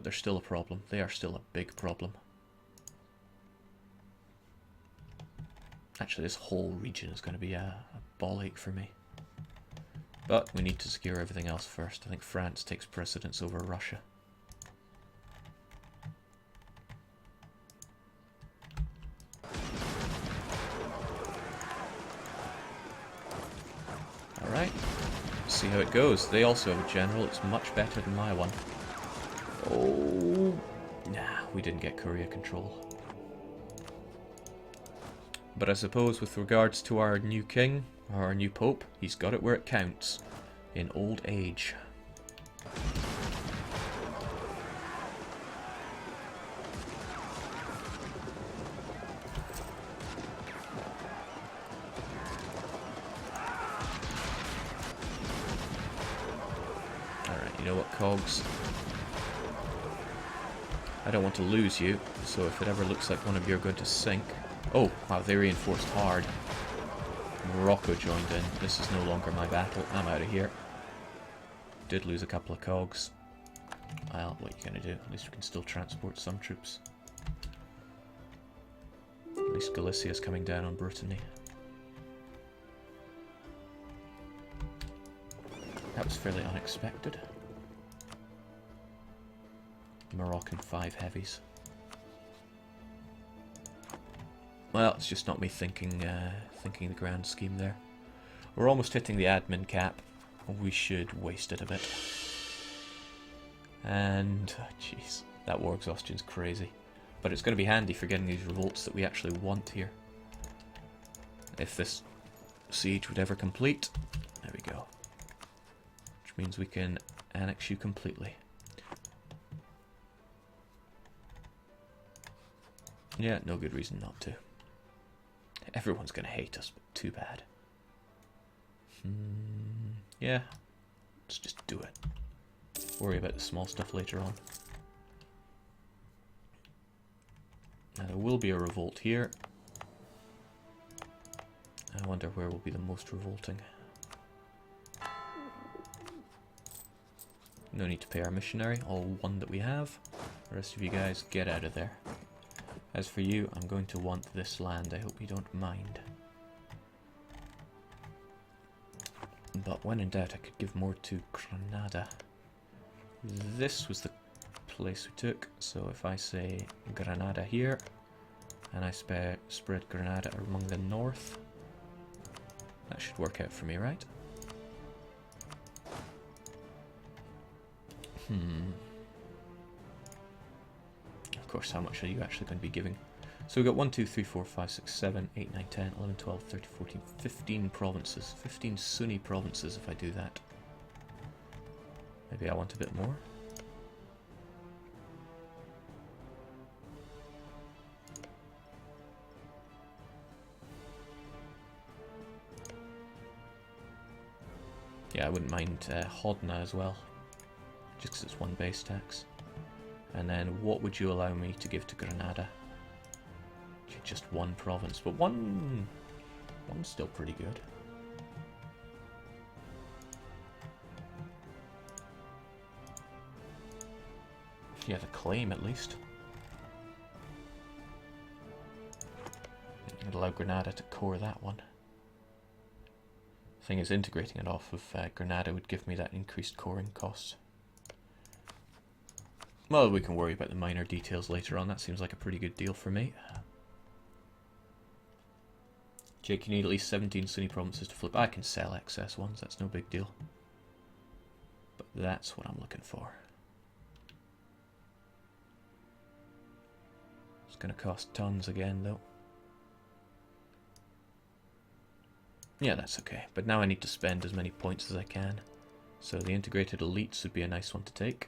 they're still a problem. They are still a big problem. Actually, this whole region is going to be a ball ache for me. But we need to secure everything else first. I think France takes precedence over Russia. Alright, see how it goes. They also have a general. It's much better than my one. Oh, nah, we didn't get Korea control. But I suppose with regards to our new king, or our new pope, he's got it where it counts. In old age. Alright, you know what, Cogs? I don't want to lose you, so if it ever looks like one of you are going to sink... Oh, wow, they reinforced hard. Morocco joined in. This is no longer my battle. I'm out of here. Did lose a couple of cogs. Well, what are you going to do? At least we can still transport some troops. At least Galicia's coming down on Brittany. That was fairly unexpected. Moroccan 5 heavies. Well, it's just not me thinking the grand scheme there. We're almost hitting the admin cap. We should waste it a bit. And, jeez, that war exhaustion's crazy. But it's going to be handy for getting these revolts that we actually want here. If this siege would ever complete, there we go. Which means we can annex you completely. Yeah, no good reason not to. Everyone's going to hate us, but too bad. Yeah, let's just do it. Worry about the small stuff later on. Now there will be a revolt here. I wonder where will be the most revolting. No need to pay our missionary, all one that we have. The rest of you guys, get out of there. As for you, I'm going to want this land. I hope you don't mind. But when in doubt, I could give more to Granada. This was the place we took. So if I say Granada here, and I spread Granada among the north, that should work out for me, right? Of course, how much are you actually going to be giving? So we've got 1, 2, 3, 4, 5, 6, 7, 8, 9, 10, 11, 12, 13, 14, 15 provinces. 15 Sunni provinces if I do that. Maybe I want a bit more. Yeah, I wouldn't mind Hodna as well. Just because it's one base tax. And then what would you allow me to give to Granada? Just one province, but one's still pretty good. Yeah, the claim at least. I'd allow Granada to core that one. Thing is, integrating it off of Granada would give me that increased coring cost. Well, we can worry about the minor details later on. That seems like a pretty good deal for me. Jake, you need at least 17 Sunni provinces to flip. I can sell excess ones, that's no big deal. But that's what I'm looking for. It's going to cost tons again, though. Yeah, that's okay. But now I need to spend as many points as I can. So the integrated elites would be a nice one to take.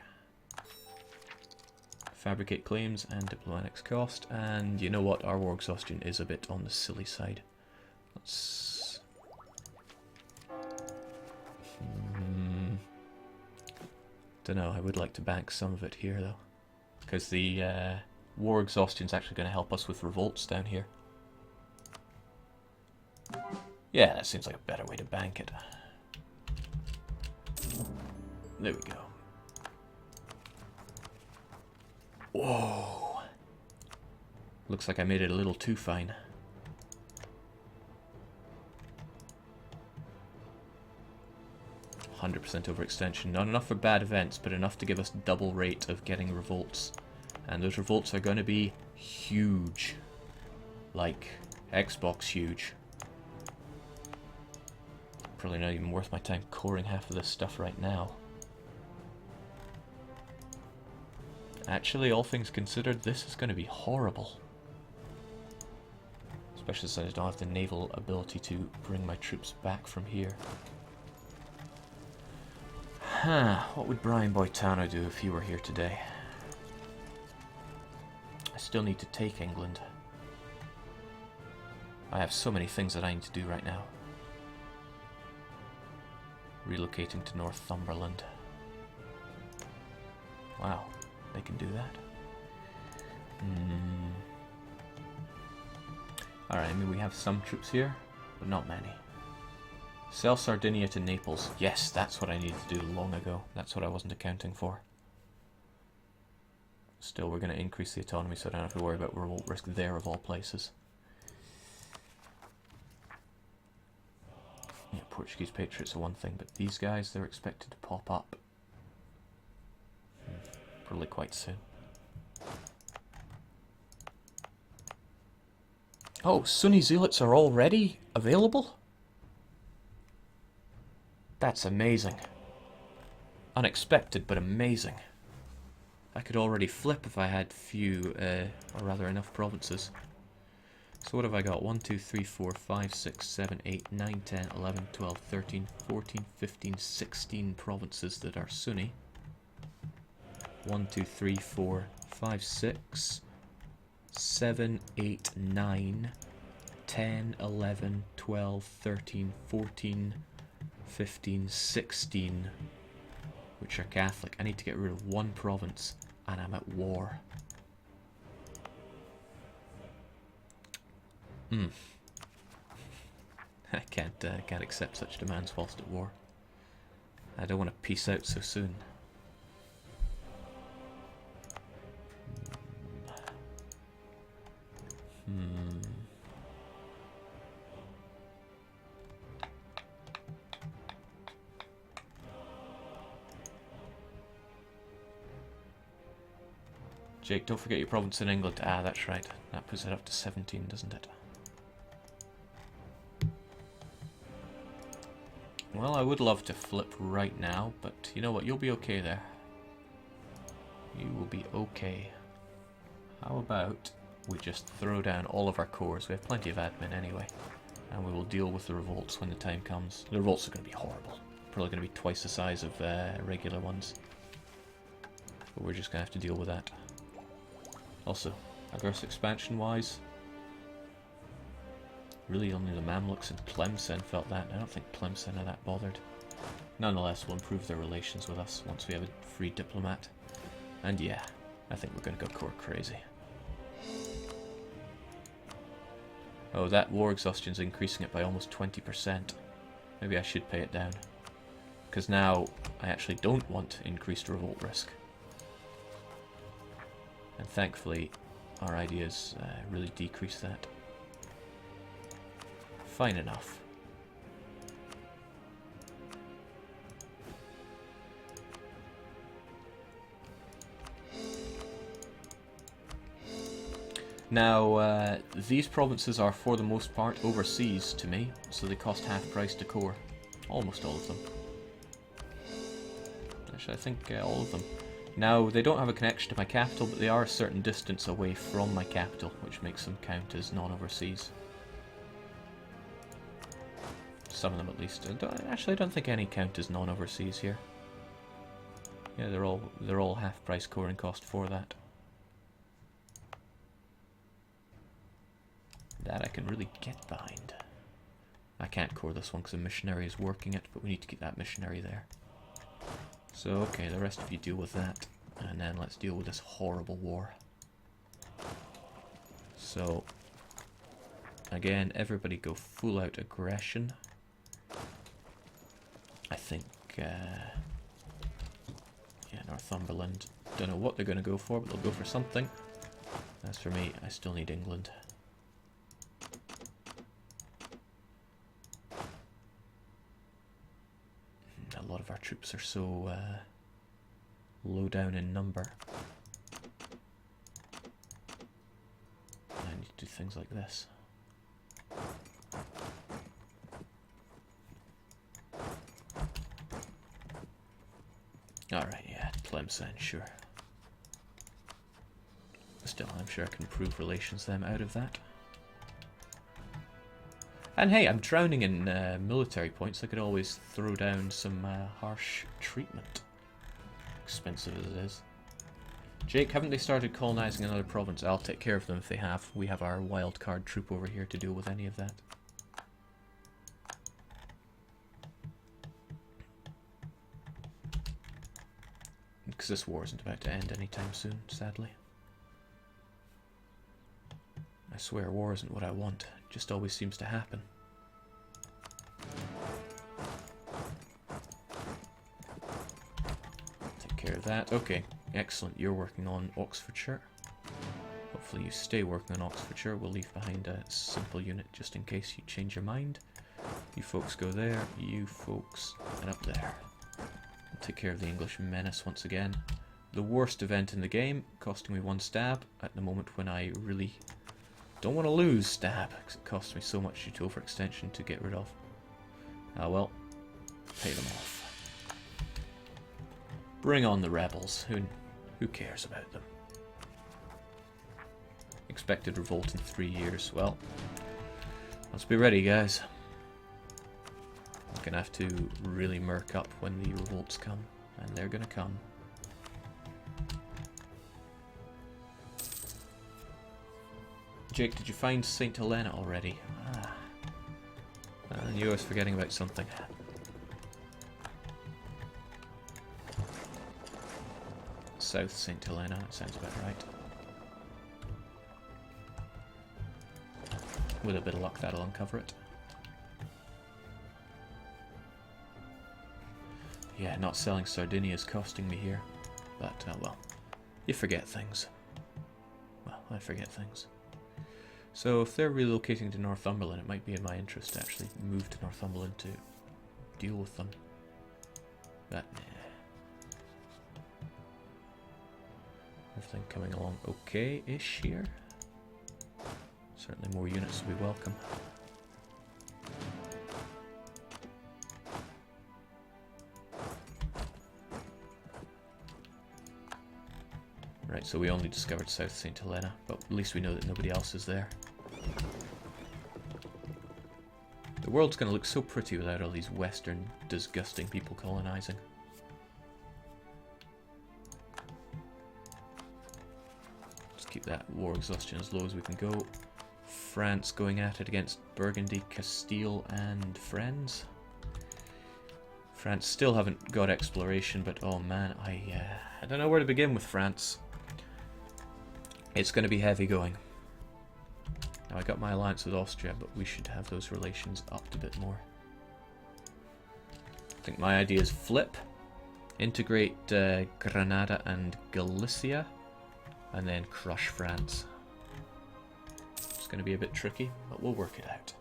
Fabricate claims and diplomatics cost. And you know what? Our war exhaustion is a bit on the silly side. Let's... Dunno, I would like to bank some of it here, though. Because the war exhaustion is actually going to help us with revolts down here. Yeah, that seems like a better way to bank it. There we go. Whoa. Looks like I made it a little too fine. 100% overextension. Not enough for bad events, but enough to give us double rate of getting revolts. And those revolts are going to be huge. Like, Xbox huge. Probably not even worth my time coring half of this stuff right now. Actually, all things considered, this is going to be horrible. Especially since I don't have the naval ability to bring my troops back from here. Huh, what would Brian Boitano do if he were here today? I still need to take England. I have so many things that I need to do right now. Relocating to Northumberland. Wow, they can do that. Alright, I mean we have some troops here, but not many. Sell Sardinia to Naples. Yes, that's what I needed to do long ago. That's what I wasn't accounting for. Still, we're going to increase the autonomy so I don't have to worry about revolt risk there of all places. Yeah, Portuguese Patriots are one thing, but these guys, they're expected to pop up. Probably quite soon. Oh, Sunni Zealots are already available? That's amazing. Unexpected, but amazing. I could already flip if I had few, or rather enough provinces. So what have I got? 1, 2, 3, 4, 5, 6, 7, 8, 9, 10, 11, 12, 13, 14, 15, 16 provinces that are Sunni. 1, 2, 3, 4, 5, 6, 7, 8, 9, 10, 11, 12, 13, 14, 15, 16, which are Catholic. I need to get rid of one province, and I'm at war. I can't accept such demands whilst at war. I don't want to peace out so soon. Jake, don't forget your province in England. Ah, that's right. That puts it up to 17, doesn't it? Well, I would love to flip right now, but you know what? You'll be okay there. You will be okay. How about we just throw down all of our cores? We have plenty of admin anyway. And we will deal with the revolts when the time comes. The revolts are going to be horrible. Probably going to be twice the size of regular ones. But we're just going to have to deal with that. Also, aggressive expansion-wise, really only the Mamluks and Tlemcen felt that. I don't think Tlemcen are that bothered. Nonetheless, we'll improve their relations with us once we have a free diplomat. And yeah, I think we're going to go core crazy. Oh, that war exhaustion's increasing it by almost 20%. Maybe I should pay it down. Because now I actually don't want increased revolt risk. And thankfully, our ideas really decrease that. Fine enough. Now, these provinces are for the most part overseas to me, so they cost half price to core. Almost all of them. Actually, I think all of them. Now, they don't have a connection to my capital, but they are a certain distance away from my capital, which makes them count as non-overseas. Some of them at least. Actually, I don't think any count as non-overseas here. Yeah, they're all half-price coring cost for that. That I can really get behind. I can't core this one because a missionary is working it, but we need to get that missionary there. So, okay, the rest of you deal with that, and then let's deal with this horrible war. So, again, everybody go full out aggression. I think, yeah, Northumberland, Don't know what they're going to go for, but they'll go for something. As for me, I still need England. A lot of our troops are so low down in number. I need to do things like this. Alright, yeah, Tlemcen, sure. Still, I'm sure I can improve relations with them out of that. And hey, I'm drowning in military points. I could always throw down some harsh treatment. Expensive as it is. Jake, haven't they started colonizing another province? I'll take care of them if they have. We have our wild card troop over here to deal with any of that. Because this war isn't about to end anytime soon, sadly. I swear war isn't what I want. It just always seems to happen. Take care of that. Okay, excellent. You're working on Oxfordshire. Hopefully you stay working on Oxfordshire. We'll leave behind a simple unit just in case you change your mind. You folks go there. You folks and up there. Take care of the English menace once again. The worst event in the game, costing me 1 stab at the moment when I really don't want to lose stab, because it costs me so much due to overextension to get rid of. Ah well, pay them off. Bring on the rebels. Who cares about them? Expected revolt in 3 years. Well, let's be ready, guys. I'm gonna have to really murk up when the revolts come, and they're gonna come. Jake, did you find St. Helena already? Ah. I knew I was forgetting about something. South St. Helena, that sounds about right. With a bit of luck, that'll uncover it. Yeah, not selling Sardinia is costing me here. But, well, you forget things. Well, I forget things. So if they're relocating to Northumberland, it might be in my interest to actually move to Northumberland to deal with them. But, nah. Everything coming along okay-ish here. Certainly more units will be welcome. Right, so we only discovered South St. Helena, but at least we know that nobody else is there. The world's going to look so pretty without all these Western, disgusting people colonizing. Just keep that war exhaustion as low as we can go. France going at it against Burgundy, Castile, and friends. France still haven't got exploration, but oh man, I don't know where to begin with France. It's going to be heavy going. Now I got my alliance with Austria, but we should have those relations upped a bit more. I think my idea is flip, integrate Granada and Galicia, and then crush France. It's going to be a bit tricky, but we'll work it out.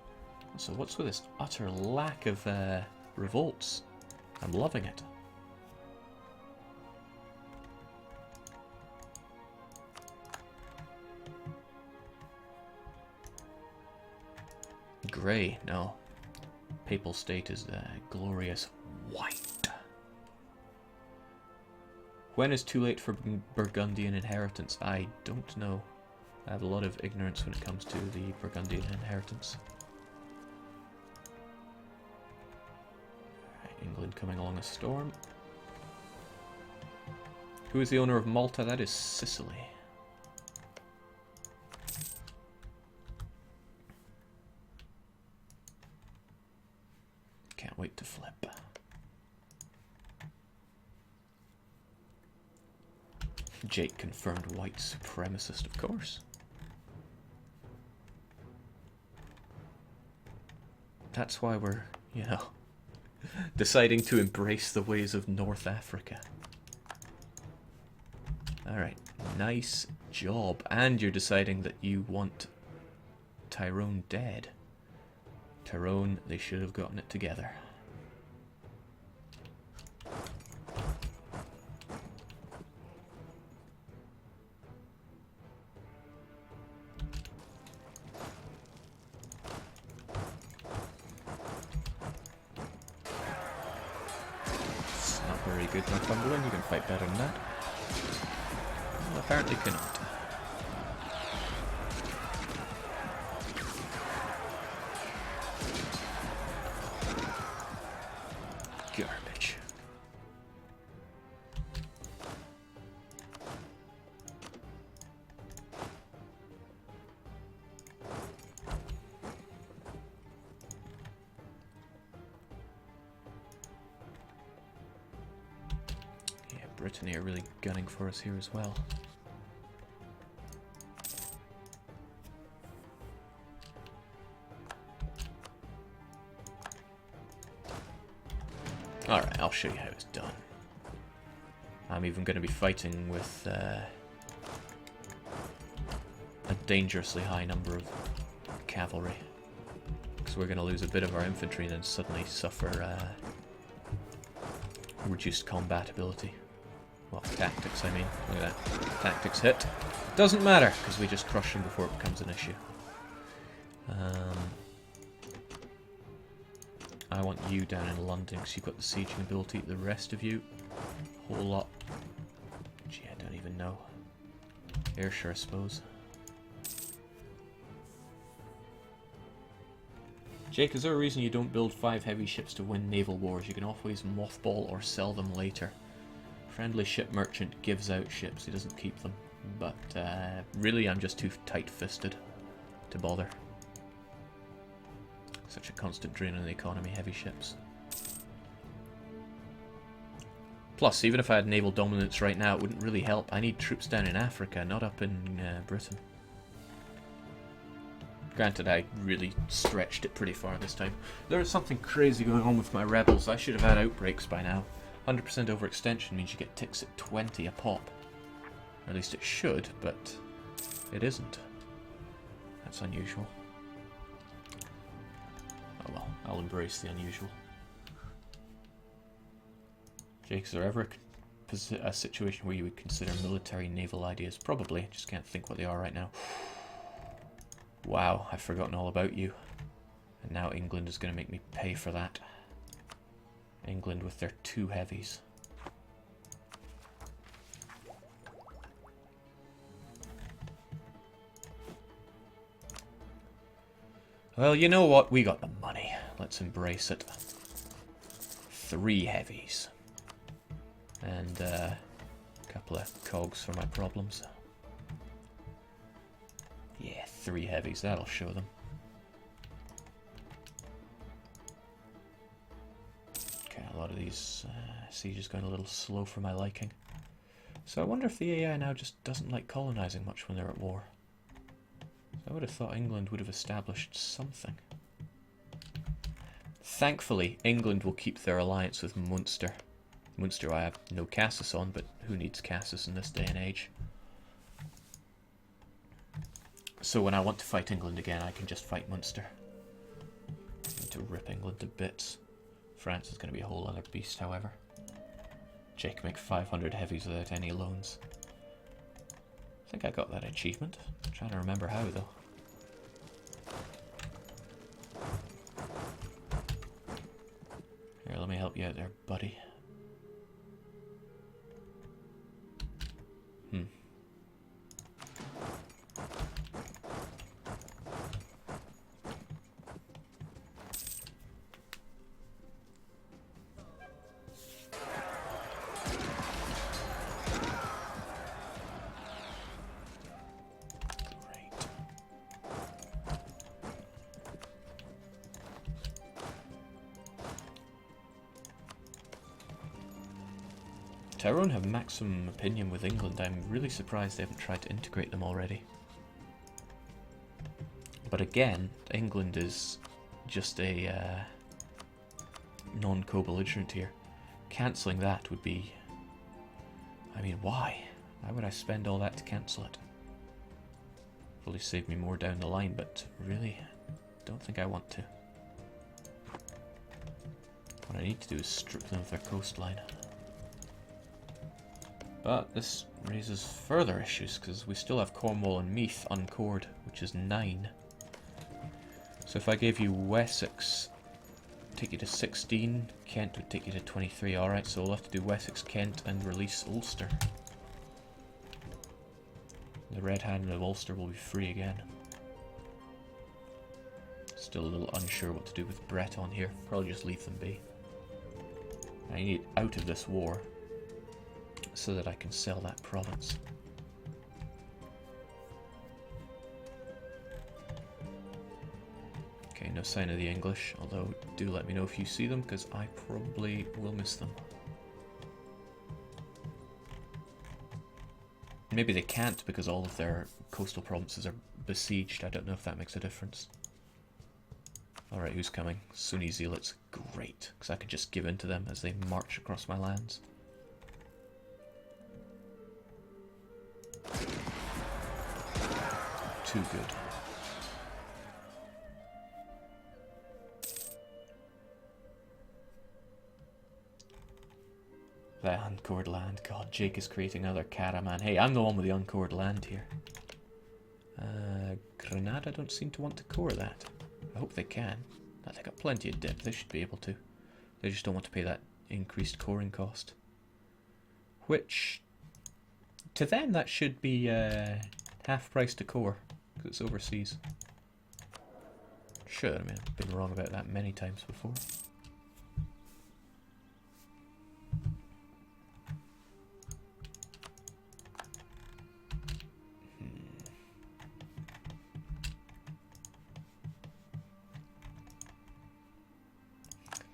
So what's with this utter lack of revolts? I'm loving it. Grey, no. Papal state is glorious white. When is too late for Burgundian inheritance? I don't know. I have a lot of ignorance when it comes to the Burgundian inheritance. Right, England coming along a storm. Who is the owner of Malta? That is Sicily. Can't wait to flip. Jake confirmed white supremacist, of course. That's why we're, you know, deciding to embrace the ways of North Africa. Alright, nice job. And you're deciding that you want Tyrone dead. Tyrone, they should have gotten it together. It's not very good, Northumberland. You can fight better than that. Well, apparently cannot. Garbage. Yeah, Brittany are really gunning for us here as well. Alright, I'll show you how it's done. I'm even going to be fighting with a dangerously high number of cavalry. Because we're going to lose a bit of our infantry and then suddenly suffer reduced combat ability. Well, tactics, I mean. Look at that. Tactics hit. Doesn't matter, because we just crush them before it becomes an issue. I want you down in London because you've got the sieging ability. The rest of you, whole lot. Gee, I don't even know. Ayrshire, I suppose. Jake, is there a reason you don't build 5 heavy ships to win naval wars? You can always mothball or sell them later. Friendly ship merchant gives out ships, he doesn't keep them. But really, I'm just too tight-fisted to bother. Such a constant drain on the economy, heavy ships. Plus, even if I had naval dominance right now, it wouldn't really help. I need troops down in Africa, not up in Britain. Granted, I really stretched it pretty far this time. There is something crazy going on with my rebels. I should have had outbreaks by now. 100% overextension means you get ticks at 20 a pop. Or at least it should, but it isn't. That's unusual. Oh well, I'll embrace the unusual. Jake, is there ever a situation where you would consider military naval ideas? Probably, I just can't think what they are right now. Wow, I've forgotten all about you. And now England is going to make me pay for that. England with their 2 heavies. Well, you know what? We got the money. Let's embrace it. 3 heavies. And a couple of cogs for my problems. Yeah, 3 heavies. That'll show them. Okay, a lot of these sieges going a little slow for my liking. So I wonder if the AI now just doesn't like colonizing much when they're at war. I would have thought England would have established something. Thankfully, England will keep their alliance with Munster. Munster I have no Cassis on, but who needs Cassis in this day and age? So when I want to fight England again, I can just fight Munster. I need to rip England to bits. France is going to be a whole other beast, however. Jake make 500 heavies without any loans. I think I got that achievement. I'm trying to remember how, though. Here, let me help you out there, buddy. Tyrone have maximum opinion with England. I'm really surprised they haven't tried to integrate them already. But again, England is just a non-co-belligerent here. Cancelling that would be... I mean, why? Why would I spend all that to cancel it? Probably save me more down the line, but really, don't think I want to. What I need to do is strip them of their coastline. But this raises further issues, because we still have Cornwall and Meath uncored, which is 9. So if I gave you Wessex, take you to 16, Kent would take you to 23. Alright, so we'll have to do Wessex, Kent, and release Ulster. The Red Hand of Ulster will be free again. Still a little unsure what to do with Breton here. Probably just leave them be. I need out of this war so that I can sell that province. Okay, no sign of the English, although do let me know if you see them, because I probably will miss them. Maybe they can't because all of their coastal provinces are besieged. I don't know if that makes a difference. Alright, who's coming? Sunni Zealots. Great, because I could just give in to them as they march across my lands. Too good. The uncored land. God, Jake is creating another caraman. Hey, I'm the one with the uncored land here. Granada don't seem to want to core that. I hope they can. They got plenty of dip. They should be able to. They just don't want to pay that increased coring cost. Which, to them, that should be half price to core, because it's overseas. Should. I mean, I've been wrong about that many times before.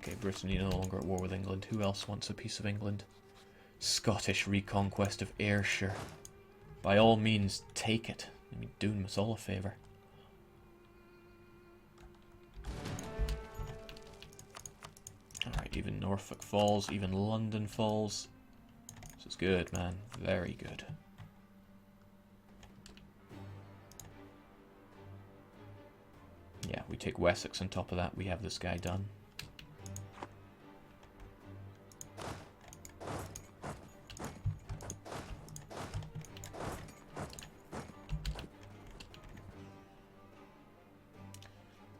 Okay, Brittany no longer at war with England. Who else wants a piece of England? Scottish reconquest of Ayrshire. By all means, take it. I mean, doing us all a favour. Alright, even Norfolk falls, even London falls. This is good, man. Very good. Yeah, we take Wessex on top of that. We have this guy done.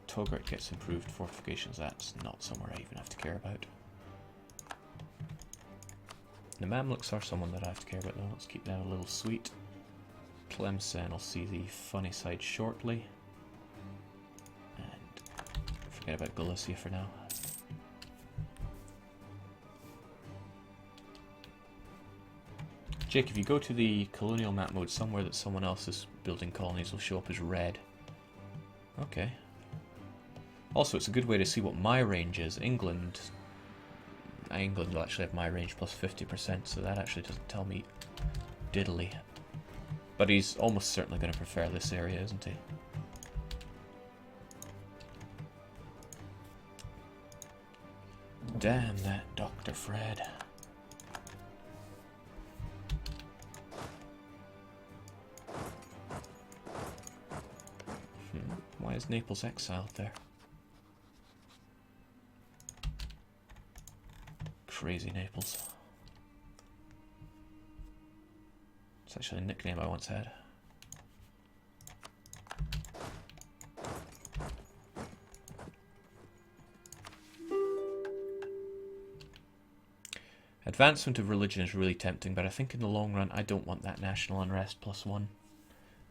Togurt gets improved fortifications. That's not somewhere I even have to care about. The Mamluks are someone that I have to care about though. Let's keep that a little sweet. Tlemcen, I'll see the funny side shortly. And forget about Galicia for now. Jake, if you go to the colonial map mode, somewhere that someone else is building colonies will show up as red. Okay. Also, it's a good way to see what my range is. England will actually have my range plus 50%, so that actually doesn't tell me diddly. But he's almost certainly going to prefer this area, isn't he? Damn that Dr. Fred. Why is Naples exiled there? Crazy Naples. It's actually a nickname I once had. Advancement of religion is really tempting, but I think in the long run I don't want that national unrest +1.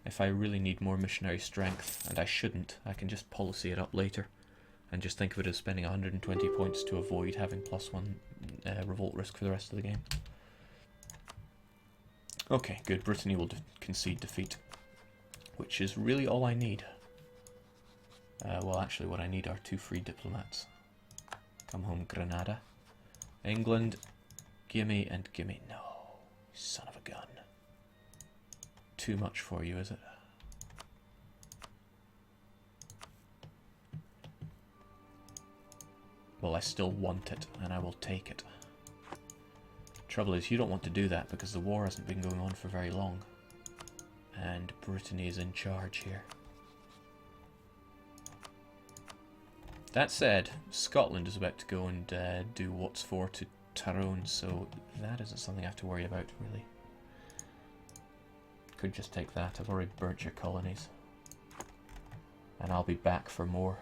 If I really need more missionary strength, and I shouldn't, I can just policy it up later. And just think of it as spending 120 points to avoid having +1 revolt risk for the rest of the game. Okay, good. Brittany will concede defeat, which is really all I need. Well, actually, what I need are 2 free diplomats. Come home, Granada. England, gimme and gimme. No, son of a gun. Too much for you, is it? Well, I still want it, and I will take it. Trouble is, you don't want to do that because the war hasn't been going on for very long. And Brittany is in charge here. That said, Scotland is about to go and do what's for to Tyrone, so that isn't something I have to worry about, really. Could just take that. I've already burnt your colonies. And I'll be back for more.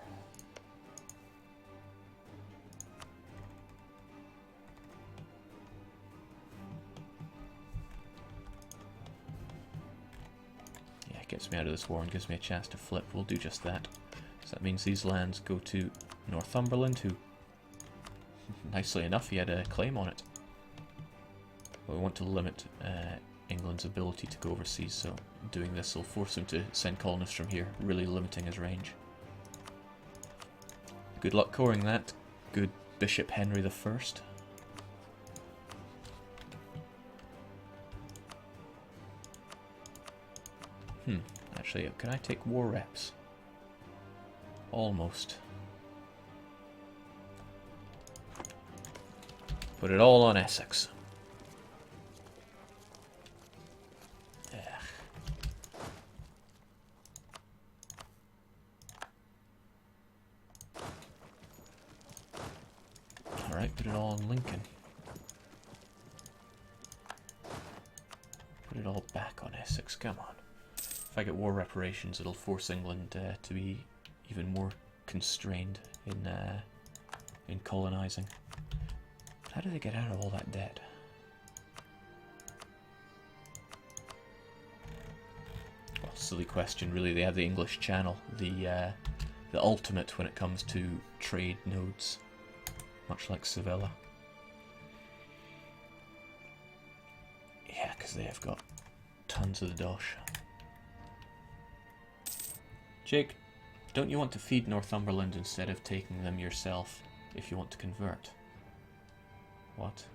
Yeah, it gets me out of this war and gives me a chance to flip. We'll do just that. So that means these lands go to Northumberland, who, nicely enough, he had a claim on it. But we want to limit England's ability to go overseas, so doing this will force him to send colonists from here, really limiting his range. Good luck coring that. Good Bishop Henry the First. Actually, can I take war reps? Almost. Put it all on Essex. Ugh. Alright, put it all on Lincoln. Put it all back on Essex, come on. If I get war reparations, it'll force England to be even more constrained in colonizing. How do they get out of all that debt? Well, silly question, really. They have the English Channel, the ultimate when it comes to trade nodes, much like Sevilla. Yeah, because they have got tons of the dosh. Jake, don't you want to feed Northumberland instead of taking them yourself if you want to convert? What?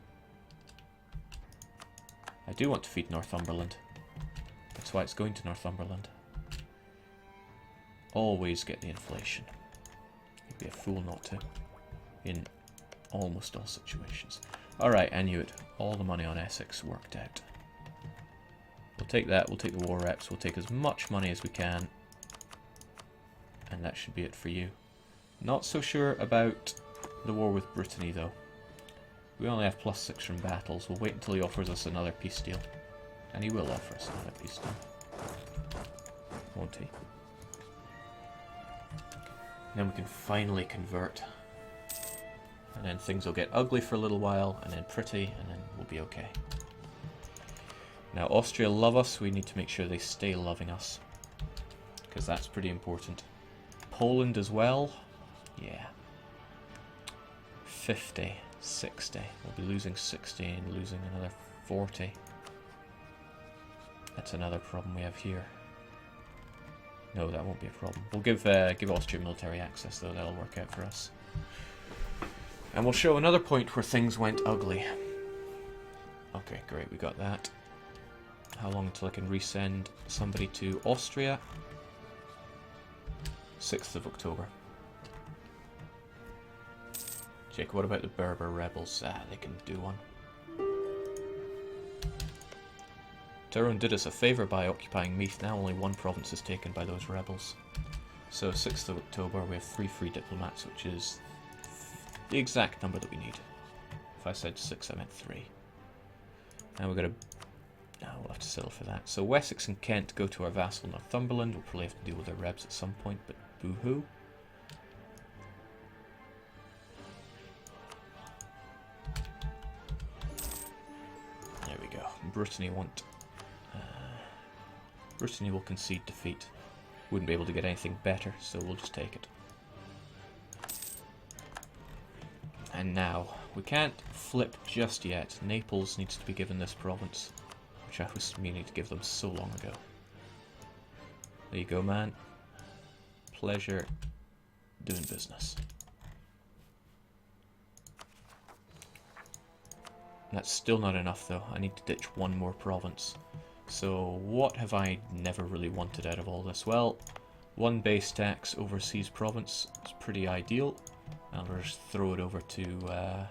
I do want to feed Northumberland. That's why it's going to Northumberland. Always get the inflation. You'd be a fool not to. In almost all situations. Alright, I knew it. All the money on Essex worked out. We'll take that, we'll take the war reps, we'll take as much money as we can. And that should be it for you. Not so sure about the war with Brittany, though. We only have +6 from battles. We'll wait until he offers us another peace deal. And he will offer us another peace deal. Won't he? Then we can finally convert. And then things will get ugly for a little while, and then pretty, and then we'll be okay. Now, Austria love us. We need to make sure they stay loving us. Because that's pretty important. Poland as well. Yeah. 50, 60. We'll be losing 60 and losing another 40. That's another problem we have here. No, that won't be a problem. We'll give Austria military access, though. That'll work out for us. And we'll show another point where things went ugly. Okay, great. We got that. How long until I can resend somebody to Austria? 6th of October. Jake, what about the Berber rebels? Ah, they can do one. Tyrone did us a favour by occupying Meath. Now only one province is taken by those rebels. So 6th of October we have 3 free diplomats, which is the exact number that we need. If I said 6, I meant 3. Now we've got to... No, we'll have to settle for that. So Wessex and Kent go to our vassal Northumberland. We'll probably have to deal with their rebs at some point, but boo-hoo. There we go. Brittany won't... Brittany will concede defeat. Wouldn't be able to get anything better, so we'll just take it. And now, we can't flip just yet. Naples needs to be given this province, which I was meaning to give them so long ago. There you go, man. Pleasure doing business. That's still not enough, though. I need to ditch one more province. So, what have I never really wanted out of all this? Well, one base tax overseas province is pretty ideal. I'll just throw it over to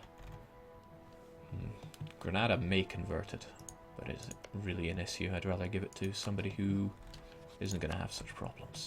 Granada may convert it, but is it really an issue? I'd rather give it to somebody who isn't going to have such problems.